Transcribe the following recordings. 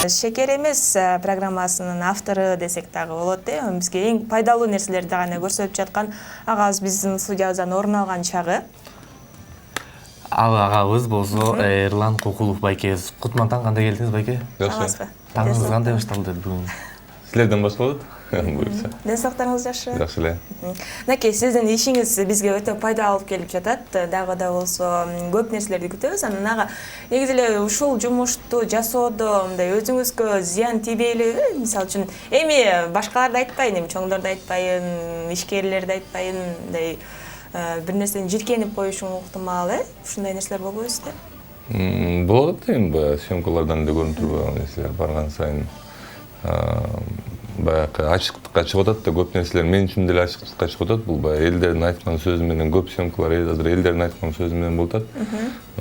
Шекер эмес программасынын автору десек дагы болот бизге эң пайдалуу нерселерди гана көрсөтүп жаткан агабыз биздин студиябыздан орун алган чагы. Ал агабыз болсо Эрлан Кукулов байкебиз. Кутман таң кандай келдиңиз байке? Саламатсызбы? Таңыңыз кандай башталды бүгүн? Силерден башталат? Буюрса. Ден соолуктуңуз жакшы? Жакшы эле. Мынакей, сиздин ишиңиз бизге өтө пайда алып келип жатат. Дагы да болсо көп нерселерди күтөбүз. Анан ага негизи эле ушул жумушту жасоодо мындай өзүңүзгө зыян тийбей элеби? Мисалы үчүн эми башкаларды айтпайын, эми чоңдорду айтпайын, ишкерлерди айтпайын, мындай бир нерсени жиркенип коюшуң ыктымал, ушундай нерселер болбойбу сизде? Болот эми баягы съемкалардан эле көрүнүп турбаган нерселер барган сайын баягы ачыктыкка чыгып атат да, көп нерселер мен үчүн деле ачыктыкка чыгып атат. Бул баягы элдердин айткан сөзү менен, көп съемкалар азыр элдердин айткан сөзү менен болуп атат.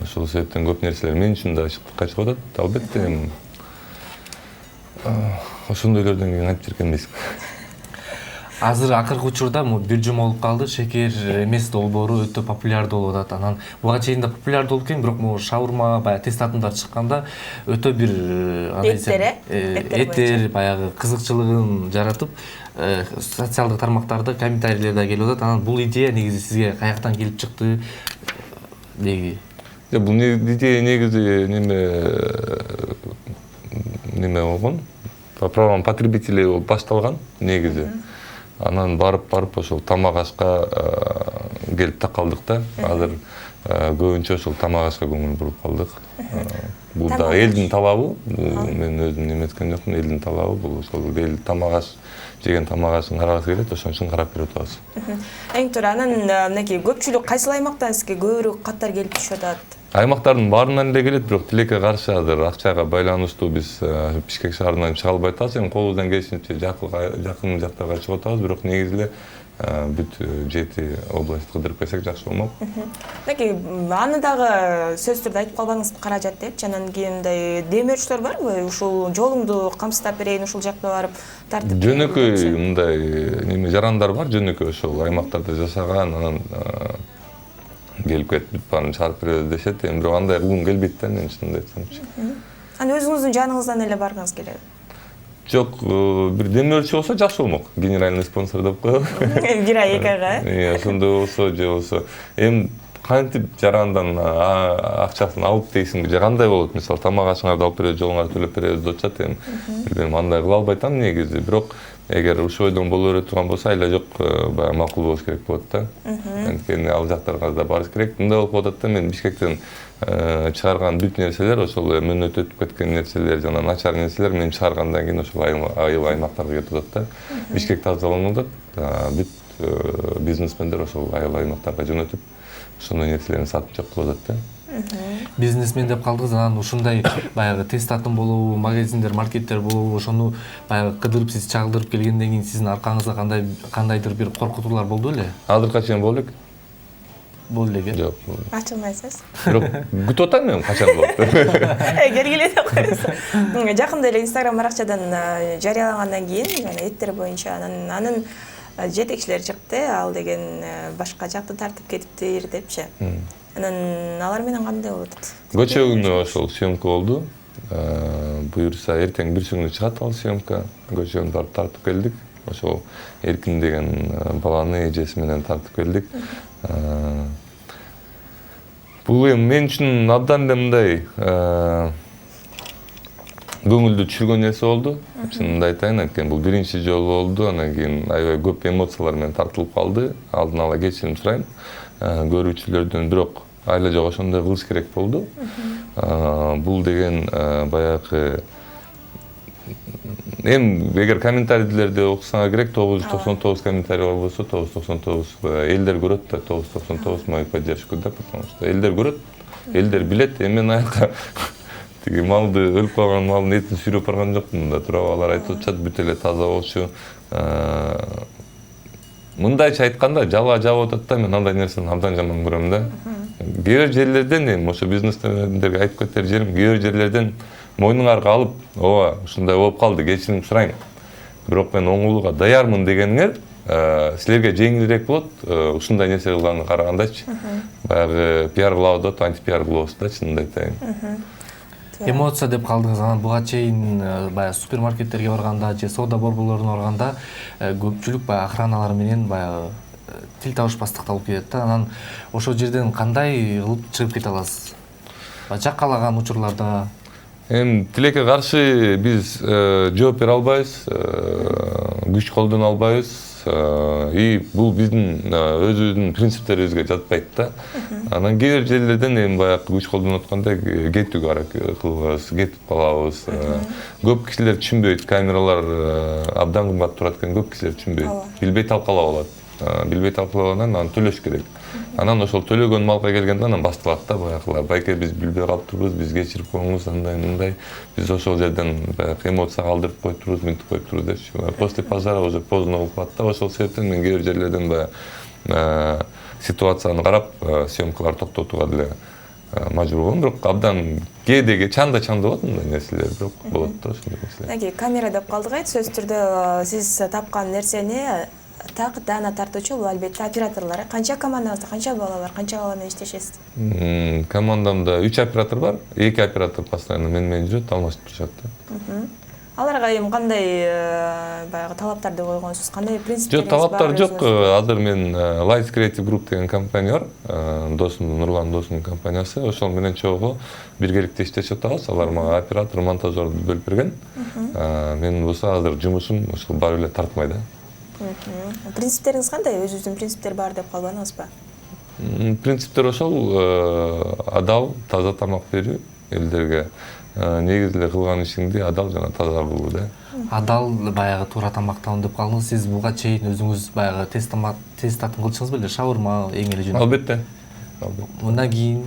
Ошол себептен көп нерселер мен үчүн да ачыктыкка чыгып атат. Албетте эми ошондойлордон кийин айтып жиркенбейсиң. Азыр акыркы учурда бир жума болуп калды, шекер эмес долбоору өтө популярдуу болуп атат. Анан буга чейин да популярдуу болуп келген, бирок могу шаурма, баягы тест атымдар чыкканда өтө бир эттер баягы кызыкчылыгын жаратып, социалдык тармактарда комментарийлер да келип атат. Анан бул идея негизи сизге каяктан келип чыкты деги? Бул идея негизи неме болгон? Программа потребителей болуп башталган негизи. Анан барып ошол тамак ашка келип такалдык да. Азыр көбүнчө ошол тамак ашка көңүл буруп калдык. Бул да элдин талабы. Мен өзүм неметкен жокмун, элдин талабы бул. Ошол эл тамак аш жеген тамак ашын карагысы келет, ошон үчүн карап берип атабыз. Эң туура, анан мынакей көпчүлүк кайсыл аймактан сизге көбүрөөк каттар келип түшүп атат? Аймактардын баарынан эле келет, бирок тилекке каршы азыр акчага байланыштуу биз Бишкек шаарынан чыга албай атабыз. Эми колубуздан келишинче жакын жактарга чыгып атабыз, бирок негизи эле бүт 7 область кыдырып келсек жакшы болмок. Мынакей, аны дагы сөзсүз түрдө айтып калбаңыз, каражат депчи. Анан кийин мындай демөөрчүлөр барбы? Ушул жолуңду камсыздап берейин, ушул жакка барып тартып. Жөнөкөй мындай неме жарандар бар, жөнөкөй ошол аймактарда жашаган, анан келип кетип баарын чыгарып беребиз дешет. Эми бирок андай кылгым келбейт да, мен чынымды айтсамчы. Анан өзүңүздүн жаныңыздан эле баргыңыз келеби? Жок, бир демөөрчү болсо жакшы болмок. Генеральный спонсор деп коелу. Бир ай, 2 айга. Ошондой болсо, же болсо эми кантип жарандан акчасын алып дейсиңби, же кандай болот? Мисалы, тамак ашыңарды алып беребиз, жолуңарды төлөп беребиз деп атышат. Эми билбейм, андай кыла албай атам негизи. Бирок эгер ушул ойдон боло бере турган болсо, айла жок, баягы макул болуш керек болот да. Анткени ал жактарга да барыш керек. Мындай болуп атат да, мен Бишкектен чыгарган бүт нерселер, ошол мөөнөт өтүп кеткен нерселер жана начар нерселер мен чыгаргандан кийин ошол айыл аймактарга кетип атат да. Бишкек тазаланып атат, бүт бизнесмендер ошол айыл аймактарга жөнөтүп, ошондой нерселерди сатып жеп кылып атат да. Бизнесмен деп калдыңыз, анан ушундай баягы тест атым болобу, магазиндер, маркеттер болобу, ошону баягы кыдырып сиз чагылдырып келгенден кийин сиздин аркаңызга кандайдыр бир коркутуулар болду беле? Азыркыга чейин болду элек. Болду эле. Жок. Ачылмайсыз. Бирок күтүп атам мен качан болот. Келгиле деп коесуз. Жакында эле Instagram баракчадан жарыялагандан кийин, жана эттер боюнча анын жетекчилери чыкты, ал деген башка жакты тартып кетиптир депчи. Анан алар менен кандай болот? Көчө күнү ошол съемка болду. Буюрса эртең бирсү күнү чыгат ал съемка. Көчөгүн барып тартып келдик. Ошол Эркин деген баланы эжеси менен тартып келдик. Бул эми мен үчүн абдан эле мындай көңүлдү түшүргөн нерсе болду. Чынымды айтайын, анткени бул биринчи жолу болду. Анан кийин аябай көп эмоциялар менен тартылып калды. Алдын ала кечирим сурайм көрүүчүлөрдөн, бирок айла жок ошондой кылыш керек болду. Бул деген баягы эми эгер комментарийлерди окусаңар керек, 999 комментарий болсо 999 элдер көрөт да, 999 мои поддержку да, потому что элдер көрөт, элдер билет. Эми мен аякка тиги малды өлүп калган малдын этин сүйрөп барган жокмун да, туурабы? Алар айтып атышат, бүт эле таза болчу. Мындайча айтканда жалаа жабып атат да, мен андай нерсени абдан жаман көрөм да. Кээ бир жерлерден, эми ошо бизнесмендерге айтып кетер жерим, кээ бир жерлерден мойнуңарга алып, ооба, ушундай болуп калды, кечирим сурайм. Бирок мен оңолууга даярмын дегениңер, силерге жеңилирээк болот, ушундай нерсе кылганга карагандачы. Баягы пиар кылабыз деп, антипиар кылабыз да, чынымды айтайын. эмоция деп калдыңыз. Анан буга чейин баягы супермаркеттерге барганда же соода борборлоруна барганда көпчүлүк баягы охраналар менен баягы тил табышпастыкты алып келет да. Анан ошол жерден кандай кылып чыгып кете аласыз? Жаккалаган учурларда Тилекке каршы биз жооп бере албайбыз, күч колдоно албайбыз. И бул биздин өзүбүздүн принциптерибизге жатпайт да. Анан кээ бир жерлерден баягы күч колдонуп атканда кетүүгө аракет кылабыз, кетип калабыз. Көп кишилер түшүнбөйт, камералар абдан кымбат турат экен, көп кишилер түшүнбөйт. Билбей талкалап алат. Билбей талкалагандан анан төлөш керек. Анан ошол төлөгөн малга келгенде анан башталат да баягылар. Байке биз билбей калыптырбыз, биз кечирип коюңуз, андай мындай. Биз ошол жерден баягы эмоцияга алдырып коюптурбуз, мынтип коюптурбуз депчи. После пожара уже поздно болуп калат да. Ошол себептен мен кээ бир жерлерден баягы ситуацияны карап, съемкаларды токтотууга деле мажбур болдум. Бирок абдан кээде чанда болот мындай нерселер, бирок болот да ошондой нерселер. Камера деп калдык айт, сөзсүз түрдө сиз тапкан нерсени так даана тартуучу бул албетте операторлор. Канча командаңызда канча бала бар, канча бала менен иштешесиз? Командамда 3 оператор бар, 2 оператор постоянно менен жүрөт, алмашып турушат да. Аларга кандай баягы талаптарды койгонсуз? Кандай принциптериңиз бар? Жок, талаптар жок. Азыр мен Light Creative Group деген компания бар. Досум, Нурлан досумдун компаниясы. Ошол менен чогуу биргеликте иштешип атабыз. Алар мага оператор, монтажерду бөлүп берген. Менин болсо азыр жумушум ошол баары эле тартмай да. Принциптериңиз кандай? Өзүңүздүн принциптер бар деп калбадыңызбы? Принциптер ошол адал, таза тамак берүү элдерге. Негизи эле кылган ишиңди адал жана таза кылуу да. Адал баягы туура тамактануу деп калдыңыз. Сиз буга чейин өзүңүз баягы тест атын кылчыңызбы эле? Шаурма эң эле жөн. Албетте. Мындан кийин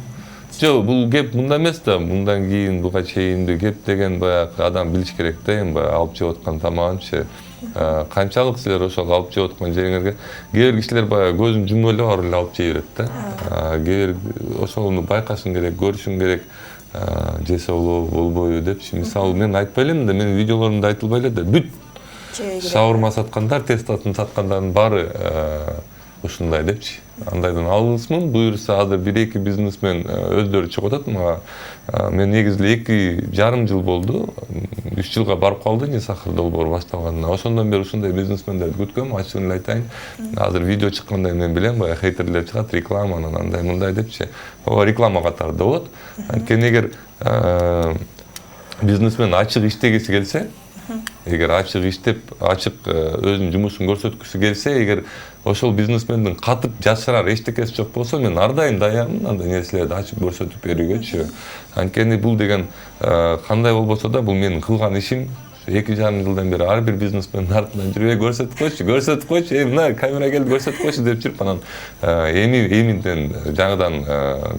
Жок, бул кеп мында эмес да. Мындан кийин буга чейинди кеп деген баягы адам билиш керек да. Баягы алып жеп аткан тамагынчы канчалык силер ошол алып жеп аткан жериңерге кээ бир кишилер баягы көзүн жумуп эле барып эле алып жей берет да. Кээ бир ошону байкашың керек, көрүшүң керек. Жесе болбойбу депчи. Мисалы мен айтпай элем да, менин видеолорумда айтылбай эле да. Бүт шаурма саткандар, тест атын саткандардын баары ушундай депчи. Андайдан алгысмын. Буюрса азыр 1-2 бизнесмен өздөрү чыгып атат мага. Мен негизи эле 2,5 жыл болду. 3 жылга барып калды не сахар долбоору башталганына. Ошондон бери ушундай бизнесмендерди күткөм, ачыгын эле айтайын. Азыр видео чыкканда мен билем, баягы хейтерлер чыгат, рекламанын андай мындай депчи. Ого реклама катары да болот. Анткени эгер бизнесмен ачык иштегиси келсе, эгер ачык иштеп, ачык өзүнүн жумушун көрсөткүсү келсе, эгер ошол бизнесмендин катып жашырар эчтекеси жок болсо, мен ар дайым даярмын андай нерселерди ачык көрсөтүп берүүгөчү. Анткени бул деген кандай болбосо да, бул менин кылган ишим. 2,5 жылдан бери ар бир бизнесмендин артынан жүрүп, көрсөтүп койчу, мына камера келип көрсөтүп койчу деп жүрүп, анан эминден жаңыдан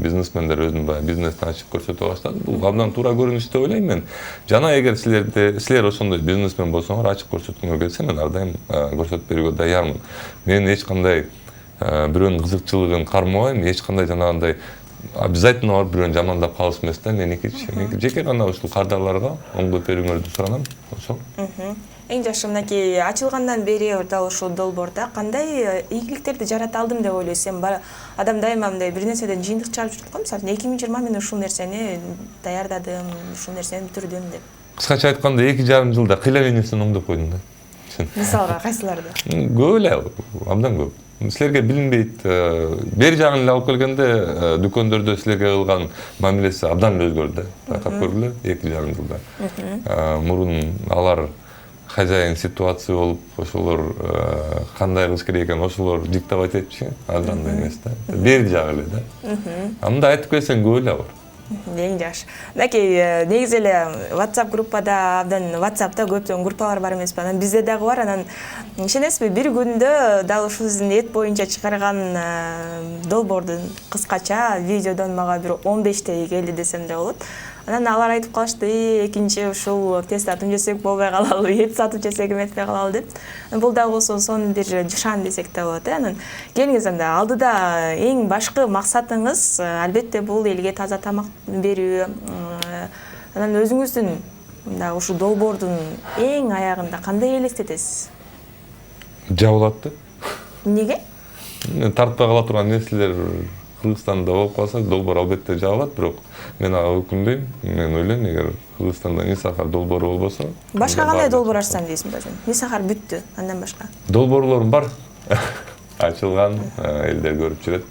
бизнесмендер өзүнүн баягы бизнесин ачып көрсөтө баштады. Бул абдан туура көрүнүш деп ойлойм мен. Жана эгер силер ошондой бизнесмен болсоңор, ачык көрсөткүңөр келсе, мен ар дайым көрсөтүп берүүгө даярмын. Мен эч кандай бирөөнүн кызыкчылыгын кармабайм, эч кандай жанагындай обязательно барып бирөөнү жамандап калыш эмес да. Меники жеке гана ушул кардарларга оңдоп берүүңөрдү суранам. Ошол. Эң жакшы мынакей ачылгандан бери дал ушул долбоордо кандай ийгиликтерди жарата алдым деп ойлойсуз? Адам дайыма мындай бир нерседен жыйынтык чыгарып жүрөт го. Мисалы 2020 мен ушул нерсени даярдадым, ушул нерсени бүтүрдүм деп. Кыскача айтканда 2,5 жылда кыйла нерсени оңдоп койдум да. Мисалга кайсыларды? Көп эле, абдан көп. Силерге билинбейт. Бери жагын эле алып келгенде дүкөндөрдө силерге кылган мамилеси абдан эле өзгөрдү. Байкап көргүлө 2,5 жылда. Мурун алар хозяин ситуация болуп, ошолор кандай кылыш керек экенин ошолор диктовать этчи. Азыр андай эмес да. Бери жагы эле да. Мындай айтып келсең көп эле бар. Эң жакшы. Мынакей негизи эле WhatsApp группада, абдан WhatsApp'та көптөгөн группалар бар эмеспи? Анан бизде дагы бар. Анан ишенесизби, бир күндө дал ушул сиздин эт боюнча чыгарган долбоордун кыскача видеодон мага бир 15 келди десем да болот. Анан алар айтып калышты, экинчи ушул тест сатып жесек болбой калалы, эт сатып жесек эметпей калалы деп. Бул дагы болсо сонун бир жушан десек да болот. Анан келиңиз анда алдыда эң башкы максатыңыз албетте бул элге таза тамак берүү. Анан өзүңүздүн мында ушул долбоордун эң аягында кандай элестетесиз? Жабылат да. Эмнеге? Тартпай кала турган нерселер Кыргызстанда болуп калса, долбоор албетте жабылат, бирок мен ага өкүнбөйм. Мен ойлойм, эгер Кыргызстанда Ниса-Сахар долбоору болбосо, Башка кандай долбоор ачсам дейсиң бажым? Ниса-Сахар бүттү, андан башка. долбоорлорум бар. Ачылган, элдер көрүп жүрөт.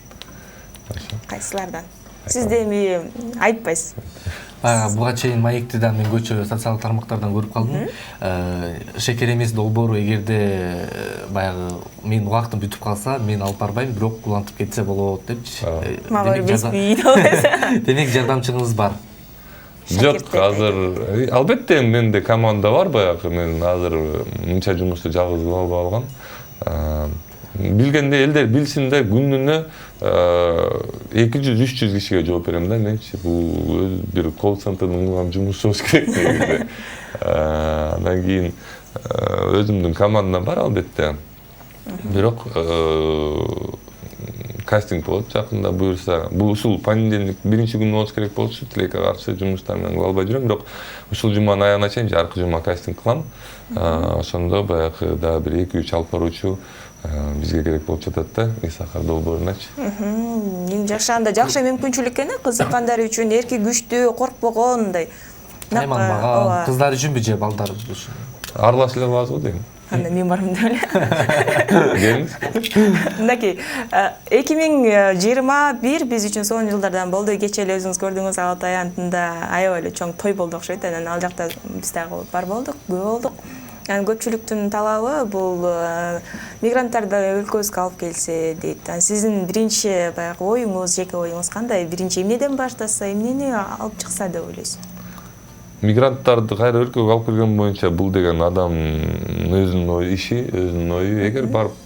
Кайсылардан? Сиз де эми айтпайсыз. Буга чейин маекти да мен көчө социалдык тармактардан көрүп калдым. Шекер эмес долбоору эгерде баягы менин убактым бүтүп калса, мен алып барбайм, бирок улантып кетсе болот депчи. Мага билбейт. Демек жардамчыңыз бар. Жок, азыр албетте менде команда бар баягы. Мен азыр мынча жумушту жалгыз кыла албай калгам. Билгенде элдер билсин да күнүнө 200-300 кишиге жооп берем да менчи. Бул бир колл-центрдин кылган жумушу болуш керек негизи. Андан кийин өзүмдүн командам бар албетте. Бирок кастинг болот жакында буюрса. Бул ушул понедельник биринчи күнү болуш керек болчу. Тилекке каршы жумуштар менен кыла албай жүрөм, бирок ушул жуманын аягына чейин жаркы жума кастинг кылам. Ошондо баягы дагы бир 2-3 алып баруучу бизге керек болуп жатат да, Ниса-Сахар долбооруначы. Эң жакшы, анда жакшы мүмкүнчүлүк экен, кызыккандар үчүн, эрки күчтүү, коркпогондай. Тайманбаган кыздар үчүнбү же балдар үчүн? Аралаш эле кылабыз го дейм. Анда мен бармын деп эле. Келиңиз. Мынакей, 2021 биз үчүн сонун жылдардан болду. Кечээ эле өзүңүз көрдүңүз, Алтай аянтында аябай эле чоң той болду окшойт. Анан ал жакта биз дагы бар болдук, көп болдук. Көпчүлүктүн талабы бул мигранттарды өлкөбүзгө алып келсе дейт. Сиздин биринчи баягы оюңуз, жеке оюңуз кандай? Биринчи эмнеден баштаса, эмнени алып чыкса деп ойлойсуз? Мигранттарды кайра өлкөгө алып келген боюнча бул деген адамдын өзүнүн ою, иши, өзүнүн ою. Эгер барып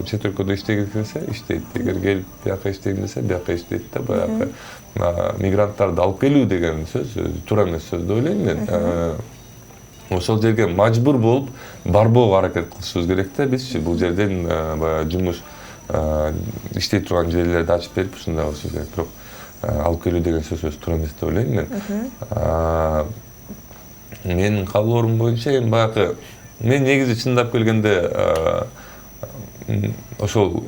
чет өлкөдө иштегиси келсе, иштейт. Эгер келип бияка иштейм десе, бияка иштейт да. Баягы мигранттарды алып келүү деген сөз туура эмес сөз деп ойлойм мен. Ошол жерге мажбур болуп барбоого аракет кылышыбыз керек да. Бизчи бул жерден баягы жумуш иштей турган жерлерди ачып берип ушундай кылышыбыз керек. Бирок алып келүү деген сөз туура эмес деп ойлойм мен. Менин каалоорум боюнча эми баягы мен негизи чындап келгенде ошол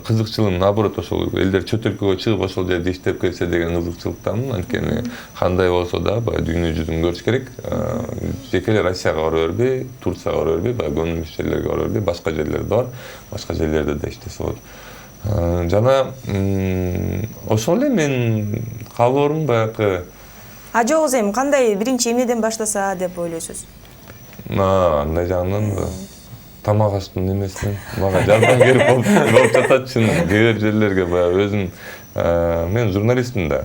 кызыкчылыгым наоборот ошол элдер чөт өлкөгө чыгып ошол жерде иштеп келсе деген кызыкчылыктамын. Анткени кандай болсо да баягы дүйнө жүзүн көрүш керек. Жеке эле Россияга бара бербей, Турцияга бара бербей, баягы көңүлдүү жерлерге бара бербей, башка жерлер бар. Башка жерлерде да иштесе болот. Жана ошол эле менин каалоорум баягы. Жогуз эми кандай биринчи эмнеден баштаса деп ойлойсуз? Андай жагынан тамак аштын немесинен мага жардамгер болуп жатат чын. Кээ бир жерлерге баягы өзүм мен журналистмин да.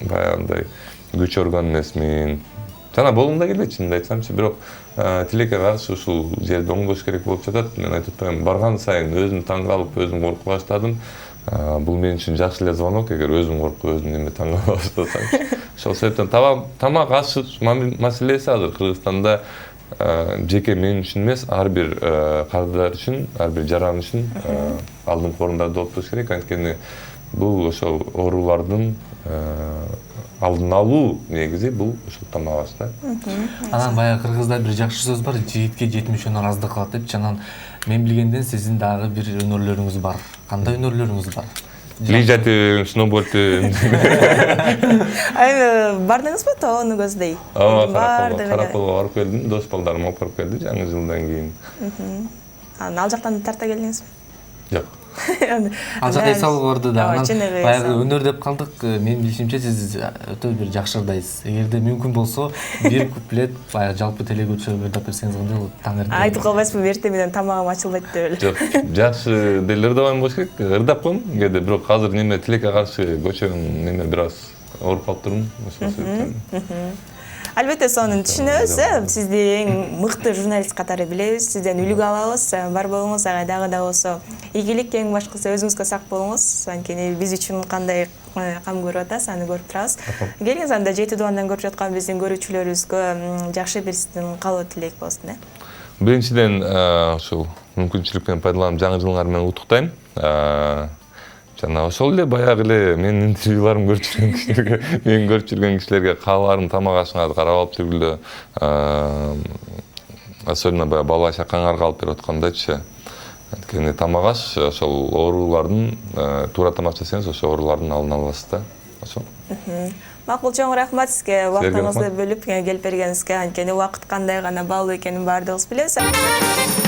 Баягы андай күч орган эмесмин. Жана болгум да келбейт чынын айтсамчы, бирок тилекке каршы ушул жерди оңдош керек болуп жатат. Мен айтып атпаймынбы, барган сайын өзүм таң калып, өзүм коркуп баштадым. Бул мен үчүн жакшы эле звонок, эгер өзүм коркуп, өзүм неме таң кала баштасам. Ошол себептен тамак ашыш маселеси азыр Кыргызстанда жеке мен үчүн эмес, ар бир кардар үчүн, ар бир жаран үчүн алдыңкы орундарда болуп туруш керек. Анткени бул ошол оорулардын алдын алуу негизи бул ушул тамак аш да. Анан баягы кыргызда бир жакшы сөз бар, жигитке 70 өнөр аздык кылат депчи. Анан мен билгенден сиздин дагы бир өнөрлөрүңүз бар. Кандай өнөрлөрүңүз бар? Лижа тебем, сноуборд тебем. Бардыңызбы тоону көздөй? Караколго барып келдим, дос балдарым алып барып келди жаңы жылдан кийин. Анан ал жактан тарта келдиңизби? Жок. Ал жакта эс алып барды да. Баягы өнөр деп калдык. Менин билишимче сиз өтө бир жакшы ырдайсыз. Эгерде мүмкүн болсо, бир куплет баягы жалпы телекөчө ырдап берсеңиз кандай болот? Таңертең. Айтып калбайсызбы, эртең менен тамагым ачылбайт деп эле. Жок, жакшы деле ырдабайм болуш керек. Ырдап коем кээде, бирок азыр неме тилекке каршы көчөм неме бир аз ооруп калып турмун. Ошол себептен. Албетте сонун түшүнөбүз, сизди эң мыкты журналист катары билебиз, сизден үлгү алабыз, бар болуңуз, ага дагы да болсо ийгилик, эң башкысы өзүңүзгө сак болуңуз, анткени биз үчүн кандай кам көрүп атасыз, аны көрүп турабыз. Келиңиз анда жети дубандан көрүп жаткан биздин көрүүчүлөрүбүзгө жакшы бир сиздин каалоо тилек болсун. Биринчиден ушул мүмкүнчүлүктөн пайдаланып жаңы жылыңар менен куттуктайм. Жана ошол эле баягы эле менин интервьюларым көрүп жүргөн кишилерге, мен көрүп жүргөн кишилерге кааларым тамак ашыңарды карап алып жүргүлө. Особенно баягы бала чакаңарга алып берип аткандачы. Анткени тамак аш ошол оорулардын туура тамак жесеңиз ошо оорулардын алдын аласыз да. Ошо. Макул, чоң рахмат сизге убактыңызды рахмат. бөлүп келип бергениңизге. Анткени убакыт кандай гана баалуу экенин баардыгыбыз билебиз.